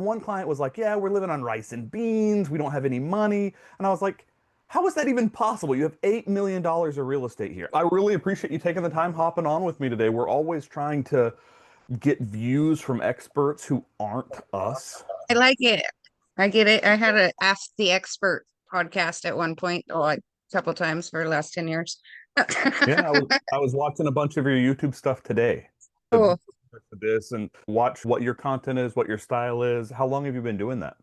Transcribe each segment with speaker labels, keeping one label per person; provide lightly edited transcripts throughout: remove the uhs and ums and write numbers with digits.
Speaker 1: One client was like, yeah, we're living on rice and beans. We don't have any money. And I was like, how is that even possible? You have $8 million of real estate here. I really appreciate you taking the time hopping on with me today. We're always trying to get views from experts who aren't us.
Speaker 2: I like it. I get it. I had a Ask the Expert podcast at one point, or like a couple times for the last 10 years.
Speaker 1: Yeah, I was watching a bunch of your YouTube stuff today.
Speaker 2: Cool.
Speaker 1: This and watch what your content is, what your style is. How long have you been doing that?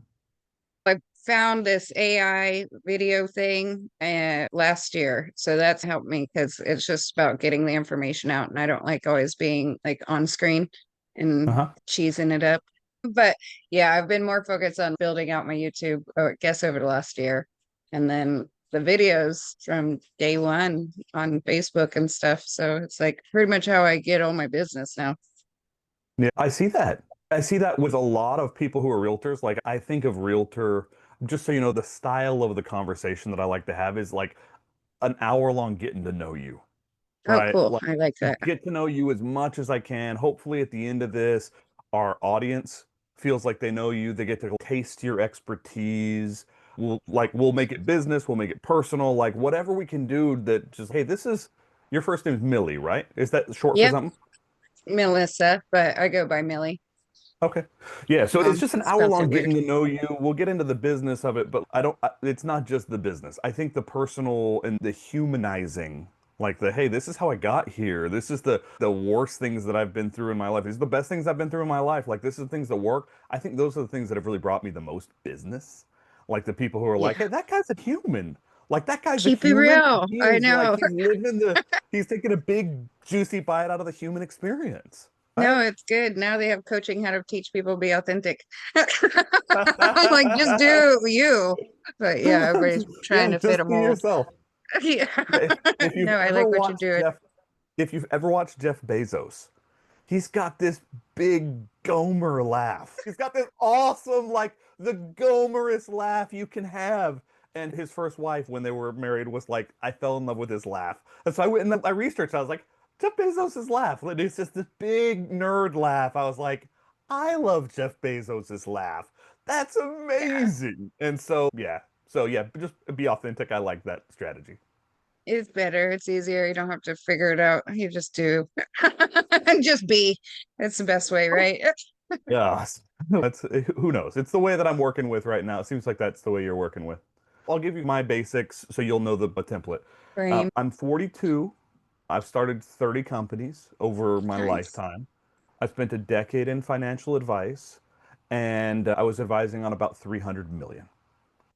Speaker 2: I found this AI video thing last year. So that's helped me because it's just about getting the information out. And I don't like always being like on screen and
Speaker 1: Uh-huh.
Speaker 2: cheesing it up. But yeah, I've been more focused on building out my YouTube, I guess, over the last year. And then the videos from day one on Facebook and stuff. So it's like pretty much how I get all my business now.
Speaker 1: Yeah, I see that. I see that with a lot of people who are realtors. Like, I think of realtor, just so you know, the style of the conversation that I like to have is like an hour long getting to know you,
Speaker 2: Oh,
Speaker 1: right?
Speaker 2: cool.
Speaker 1: Like,
Speaker 2: I like that.
Speaker 1: get to know you as much as I can. Hopefully, at the end of this, our audience feels like they know you. They get to taste your expertise. We'll make it business, we'll make it personal, like whatever we can do that just, hey, this is your first name is Millie, right? Is that short for
Speaker 2: Yep.
Speaker 1: something?
Speaker 2: Melissa, but I go by Millie.
Speaker 1: Okay. Yeah, so it's just an hour
Speaker 2: Spells it
Speaker 1: long
Speaker 2: weird.
Speaker 1: getting to know you. We'll get into the business of it, but it's not just the business. I think the personal and the humanizing, like the, hey, this is how I got here. This is the worst things that I've been through in my life. These are the best things I've been through in my life. Like this is the things that work. I think those are the things that have really brought me the most business. Like the people who are like,
Speaker 2: Yeah.
Speaker 1: hey, that guy's a human. Like that guy's a
Speaker 2: Keep it
Speaker 1: human.
Speaker 2: real.
Speaker 1: He
Speaker 2: I
Speaker 1: is like
Speaker 2: know.
Speaker 1: he's taking a big juicy bite out of the human experience.
Speaker 2: No,
Speaker 1: Right?
Speaker 2: it's good. Now they have coaching how to teach people to be authentic. I'm like, just do you. But yeah, everybody's trying
Speaker 1: Yeah,
Speaker 2: to fit a
Speaker 1: just be
Speaker 2: mold.
Speaker 1: yourself.
Speaker 2: Yeah.
Speaker 1: Yeah, if you've
Speaker 2: No, I
Speaker 1: ever
Speaker 2: like what you're
Speaker 1: watched
Speaker 2: doing.
Speaker 1: Jeff Bezos, he's got this big Gomer laugh. He's got this awesome, like the Gomerest laugh you can have. And his first wife, when they were married, was like, I fell in love with his laugh. And so I went and I researched. I was like, Jeff Bezos's laugh. And it's just this big nerd laugh. I was like, I love Jeff Bezos's laugh. That's
Speaker 2: Yeah.
Speaker 1: amazing. And so yeah. So yeah, just be authentic. I like that strategy.
Speaker 2: It's better. It's easier. You don't have to figure it out. You just do. Just be. It's the best way, right?
Speaker 1: Yeah. That's who knows. It's the way that I'm working with right now. It seems like that's the way you're working with. I'll give you my basics so you'll know the template.
Speaker 2: Frame.
Speaker 1: I'm 42. I've started 30 companies over my
Speaker 2: Nice.
Speaker 1: lifetime. I spent a decade in financial advice, and I was advising on about 300 million.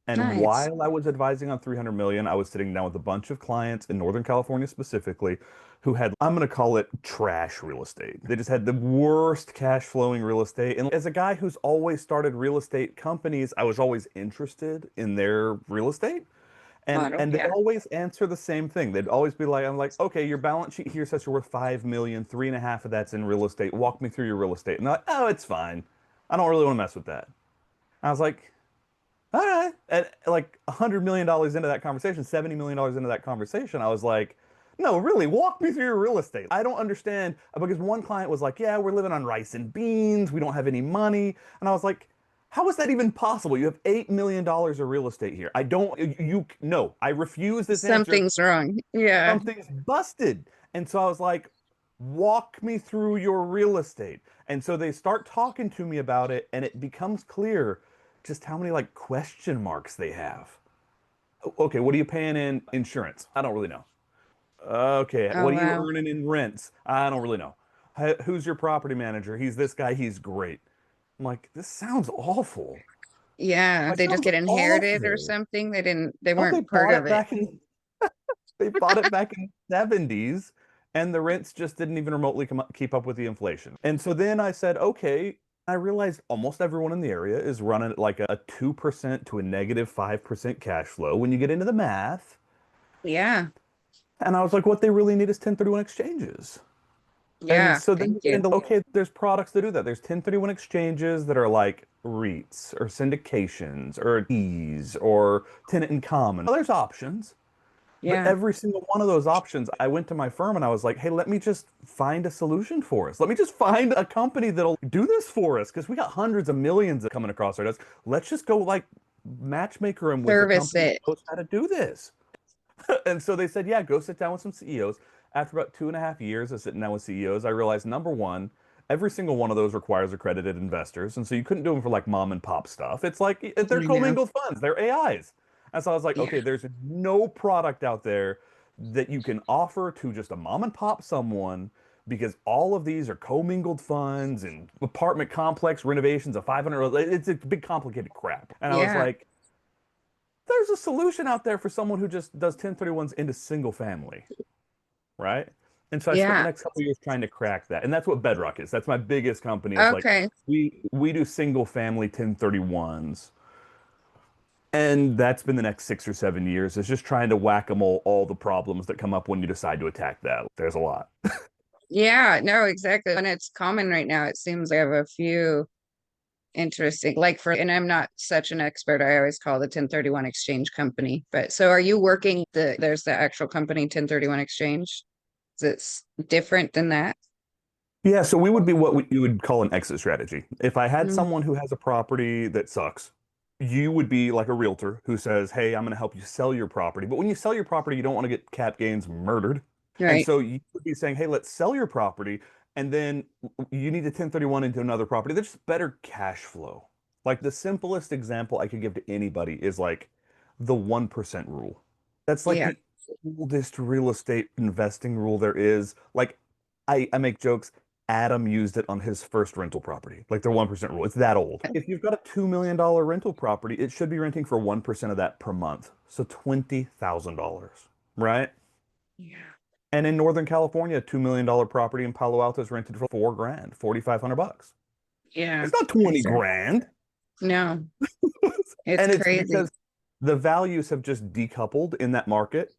Speaker 1: And
Speaker 2: Nice.
Speaker 1: while I was advising on 300 million, I was sitting down with a bunch of clients in Northern California specifically who had, I'm going to call it trash real estate. They just had the worst cash flowing real estate. And as a guy who's always started real estate companies, I was always interested in their real estate.
Speaker 2: Model.
Speaker 1: And they'd
Speaker 2: Yeah.
Speaker 1: always answer the same thing. They'd always be like, I'm like, okay, your balance sheet here says you're worth 5 million, 3.5 of that's in real estate. Walk me through your real estate. And they're like, oh, it's fine. I don't really want to mess with that. I was like, all right. And like $100 million into that conversation, $70 million into that conversation, I was like, no, really, walk me through your real estate. I don't understand because one client was like, yeah, we're living on rice and beans. We don't have any money. And I was like, how is that even possible? You have $8 million of real estate here. I don't, no, I refuse this answer.
Speaker 2: Something's wrong. Yeah.
Speaker 1: Something's busted. And so I was like, walk me through your real estate. And so they start talking to me about it, and it becomes clear just how many like question marks they have. Okay, what are you paying in insurance? I don't really know. Okay,
Speaker 2: Oh,
Speaker 1: what are you
Speaker 2: wow.
Speaker 1: earning in rents? I don't really know. Who's your property manager? He's this guy, he's great. I'm like, this sounds awful.
Speaker 2: Yeah.
Speaker 1: Like,
Speaker 2: They just
Speaker 1: sounds
Speaker 2: get inherited or
Speaker 1: awful.
Speaker 2: something. They
Speaker 1: Oh,
Speaker 2: weren't part of it.
Speaker 1: they bought it back in the 70s, and the rents just didn't even remotely keep up with the inflation. And so then I said, okay, I realized almost everyone in the area is running at like a 2% to a negative 5% cash flow when you get into the math.
Speaker 2: Yeah.
Speaker 1: And I was like, what they really need is 1031 exchanges. And
Speaker 2: Yeah.
Speaker 1: so then you
Speaker 2: Thank
Speaker 1: get
Speaker 2: you.
Speaker 1: into, okay, there's products that do that. There's 1031 exchanges that are like REITs or syndications or Ds or tenant in common. There's options. But
Speaker 2: Yeah.
Speaker 1: every single one of those options, I went to my firm and I was like, hey, let me just find a solution for us. Let me just find a company that'll do this for us because we got hundreds of millions coming across our desk. Let's just go like matchmaker them with a
Speaker 2: Service
Speaker 1: company that
Speaker 2: it.
Speaker 1: knows how to do this. And so they said, yeah, go sit down with some CEOs. After about 2.5 years of sitting down with CEOs, I realized number one, every single one of those requires accredited investors. And so you couldn't do them for like mom and pop stuff. It's like they're
Speaker 2: I know.
Speaker 1: commingled funds, they're AIs. And so I was like,
Speaker 2: Yeah.
Speaker 1: okay, there's no product out there that you can offer to just a mom and pop someone because all of these are commingled funds and apartment complex renovations of 500. It's a big complicated crap. And I was
Speaker 2: Yeah.
Speaker 1: like, there's a solution out there for someone who just does 1031s into single family, right? And so I spent the
Speaker 2: Yeah.
Speaker 1: next couple of years trying to crack that. And that's what Bedrock is. That's my biggest company is like
Speaker 2: Okay.
Speaker 1: we do single family 1031s. And that's been the next 6 or 7 years is just trying to whack-a-mole all the problems that come up when you decide to attack that. There's a lot.
Speaker 2: Yeah, no, exactly. And it's common right now. It seems I have a few interesting, like for, and I'm not such an expert. I always call the 1031 exchange company. But so are you working there's the actual company 1031 exchange? Is it different than that?
Speaker 1: Yeah, so we would be what you would call an exit strategy. If I had
Speaker 2: Mm,
Speaker 1: someone who has a property that sucks, you would be like a realtor who says, "Hey, I'm going to help you sell your property." But when you sell your property, you don't want to get cap gains murdered. And
Speaker 2: right.
Speaker 1: so you would be saying, "Hey, let's sell your property, and then you need to 1031 into another property. There's better cash flow." Like the simplest example I could give to anybody is like the 1% rule. That's like
Speaker 2: Yeah.
Speaker 1: the oldest real estate investing rule there is. Like I make jokes. Adam used it on his first rental property, like the 1% rule. It's that old. If you've got a $2 million rental property, it should be renting for 1% of that per month. So $20,000, right?
Speaker 2: Yeah.
Speaker 1: And in Northern California, a $2 million property in Palo Alto is rented for 4 grand, 4,500 bucks.
Speaker 2: Yeah.
Speaker 1: It's not 20
Speaker 2: Exactly.
Speaker 1: grand.
Speaker 2: No, it's
Speaker 1: And it's
Speaker 2: crazy.
Speaker 1: because the values have just decoupled in that market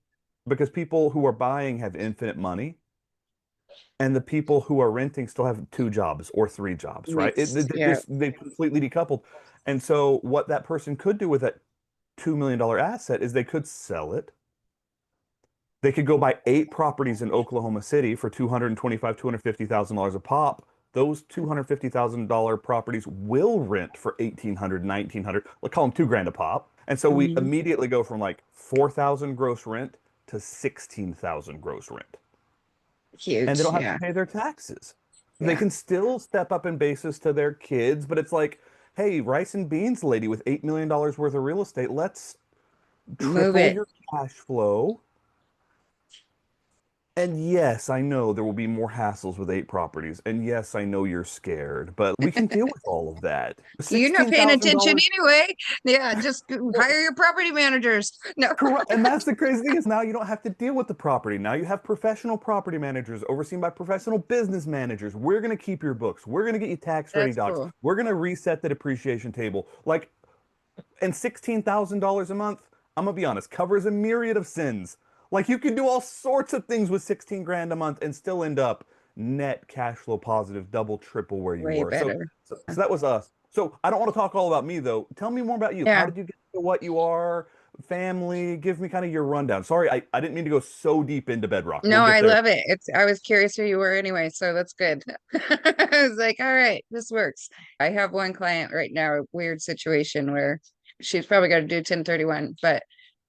Speaker 1: because people who are buying have infinite money and the people who are renting still have 2 jobs or 3 jobs, right?
Speaker 2: Yeah.
Speaker 1: They've completely decoupled. And so what that person could do with that $2 million asset is they could sell it. They could go buy 8 properties in Oklahoma City for 225, $250,000 a pop. Those $250,000 properties will rent for 1,800, 1,900. Let's call them 2 grand a pop. And so we
Speaker 2: Mhm.
Speaker 1: immediately go from like 4,000 gross rent to 16,000 gross rent. And they
Speaker 2: Huge.
Speaker 1: don't have to
Speaker 2: Yeah.
Speaker 1: pay their taxes. They
Speaker 2: Yeah.
Speaker 1: can still step up in basis to their kids, but it's like, hey, rice and beans lady with $8 million worth of real estate, let's
Speaker 2: Move
Speaker 1: triple
Speaker 2: it.
Speaker 1: your cash flow. And yes, I know there will be more hassles with 8 properties. And yes, I know you're scared, but we can deal with all of that.
Speaker 2: You're not paying attention
Speaker 1: $16,000.
Speaker 2: anyway. Yeah, just
Speaker 1: Well,
Speaker 2: hire your property managers. No.
Speaker 1: correct. And that's the crazy thing is now you don't have to deal with the property. Now you have professional property managers overseen by professional business managers. We're going to keep your books. We're going to get you tax ready
Speaker 2: That's
Speaker 1: docs.
Speaker 2: cool.
Speaker 1: We're going to reset the depreciation table. Like, and $16,000 a month, I'm going to be honest, covers a myriad of sins. Like you can do all sorts of things with 16 grand a month and still end up net cash flow positive, double, triple where you
Speaker 2: Way
Speaker 1: were. So,
Speaker 2: better.
Speaker 1: so that was us. So I don't want to talk all about me though. Tell me more about you. How
Speaker 2: Yeah.
Speaker 1: did you get to what you are? Family, give me kind of your rundown. Sorry, I didn't mean to go so deep into Bedrock. We'll
Speaker 2: No,
Speaker 1: get
Speaker 2: I
Speaker 1: there.
Speaker 2: love it. I was curious who you were anyway, so that's good. I was like, all right, this works. I have one client right now, a weird situation where she's probably got to do 1031, but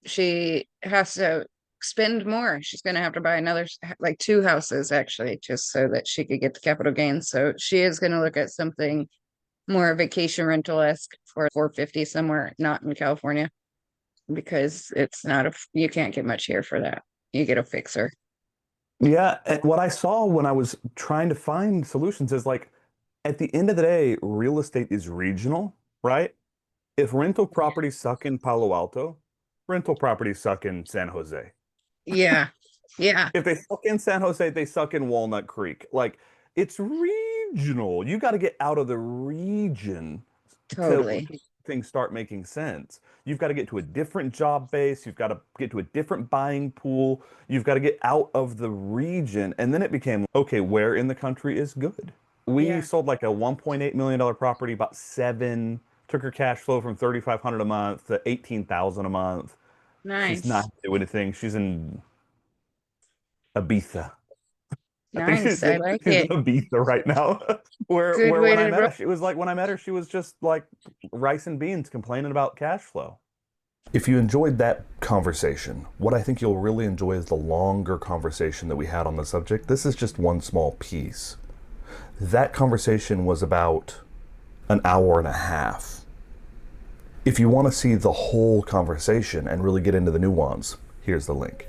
Speaker 2: she has to spend more. She's going to have to buy another, like 2 houses actually, just so that she could get the capital gains. So she is going to look at something more vacation rental-esque for 450 somewhere, not in California, because it's not you can't get much here for that. You get a fixer.
Speaker 1: Yeah, and what I saw when I was trying to find solutions is like at the end of the day, real estate is regional, right? If rental properties suck in Palo Alto, rental properties suck in San Jose.
Speaker 2: Yeah. Yeah,
Speaker 1: If they suck in San Jose, they suck in Walnut Creek. Like it's regional. You got to get out of the region to
Speaker 2: totally.
Speaker 1: things start making sense. You've got to get to a different job base. You've got to get to a different buying pool. You've got to get out of the region. And then it became, okay, where in the country is good? We
Speaker 2: Yeah.
Speaker 1: sold like a $1.8 million property, about seven, took her cash flow from 3,500 a month to 18,000 a month. She's not
Speaker 2: Nice.
Speaker 1: doing anything. She's in Ibiza. I think
Speaker 2: Nice. I like
Speaker 1: she's in
Speaker 2: it.
Speaker 1: Ibiza right now.
Speaker 2: Good
Speaker 1: Where
Speaker 2: way
Speaker 1: when I
Speaker 2: to
Speaker 1: met
Speaker 2: roll.
Speaker 1: her, she was like when I met her, she was just like rice and beans complaining about cash flow. If you enjoyed that conversation, what I think you'll really enjoy is the longer conversation that we had on the subject. This is just one small piece. That conversation was about an hour and a half. If you want to see the whole conversation and really get into the nuance, here's the link.